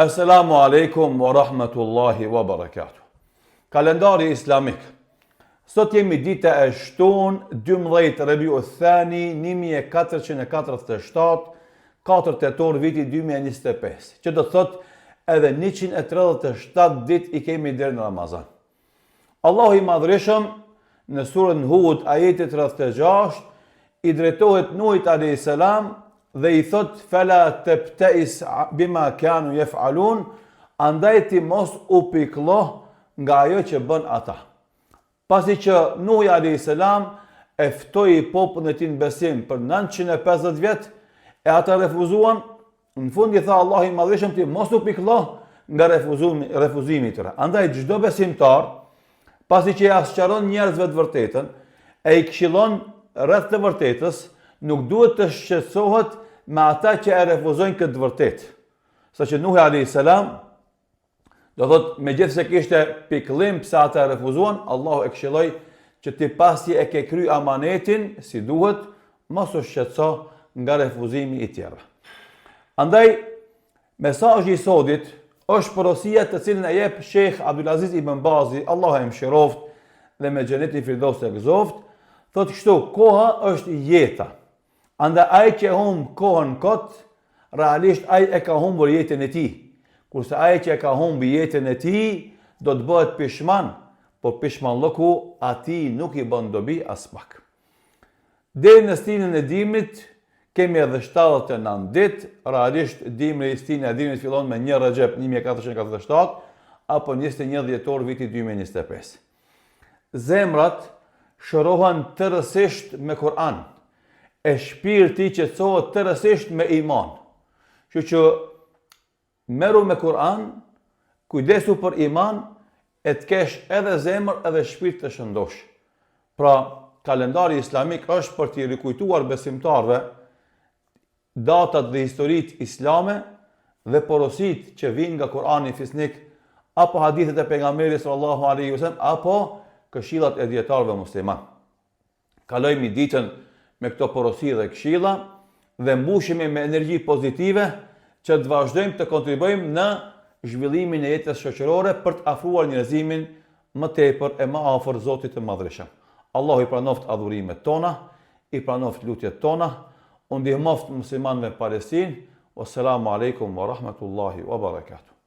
Assalamu alaikum wa rahmatullahi wa barakatuh. Kalendari islamik. Sot jemi dita e shtunë 12 Rabiu Thani 1447, 4 tetor viti 2025, që do të thot edhe 137 dit i kemi deri në Ramazan. Allahu i Madhreshëm në surën Hud ajeti 36 i drejtohet Nuhit alayhis salam dhe i thot fala tabtais bima kanu yaf'alun, andaj ti mos u pikëllo nga ajo që bën ata. Pasi që Nuhi alayhis salam e ftoi popullin e tij në besim për 950 vjet e ata refuzuan, në fund i tha Allahu i Madhreshëm ti mos u pikëllo nga refuzimi i tyre. Andaj çdo besimtar, pasi që ja sqaron njerëzve të vërtetën e i këshillon rreth të vërtetës, nuk duhet të shqetësohet me ata që e refuzojnë këtë vërtetë. Saqë Nuhi alayhis salam do thot megjithëse kishte pikëllim pse ata e refuzuan, Allahu e këshilloi që ti pasi e ke kry amanetin si duhet, mos u shqetëso nga refuzimi i tjerëve. Andaj mesazhi i sodit është porosia të cilën e jep Sheikh Abdulaziz ibn Bazi, Allahu e mëshiroft dhe me xhenetin Firdaus e gëzoft, thotë kështu: koha është jeta. Andaj ai që humb kohën kot, realisht ai e ka humbur jetën e tij. Kurse ai që e ka humbi jetën e tij do të bëhet pishman, por pishmanllëku atij nuk i bën dobi as pak. Deri në stinën e dimrit kemi edhe 79 ditë, realisht stina e dimrit fillon me 1 Recep 1447 apo 21 dhjetor viti 2025. Zemrat shërohen tërësisht me Kur'an, e shpirti qetësohet tërësisht me iman. Kështu që merru me Kur'an, kujdesu për iman, e të kesh edhe zemër edhe shpirt të shëndosh. Pra, kalendari islamik është për t'i rikujtuar besimtarve datat dhe historitë islame dhe porosit që vinë nga Kur'ani fisnik, apo hadithet e pejgamberit sallallahu alaihi wasallam, apo këshillat e dietarëve musliman. Kalojmë ditën me këto porosi dhe këshilla dhe mbushemi me energji pozitive që të vazhdojmë të kontribuojmë në zhvillimin e jetës shoqërore për të afruar njerëzimin më tepër e më afër Zotit të Madhreshëm. Allahu i pranoft adhurimet tona, i pranoft lutjet tona, u ndihmoft muslimanëve në Palestinë. Wassalamu alaikum wa rahmatullahi wa barakatuh.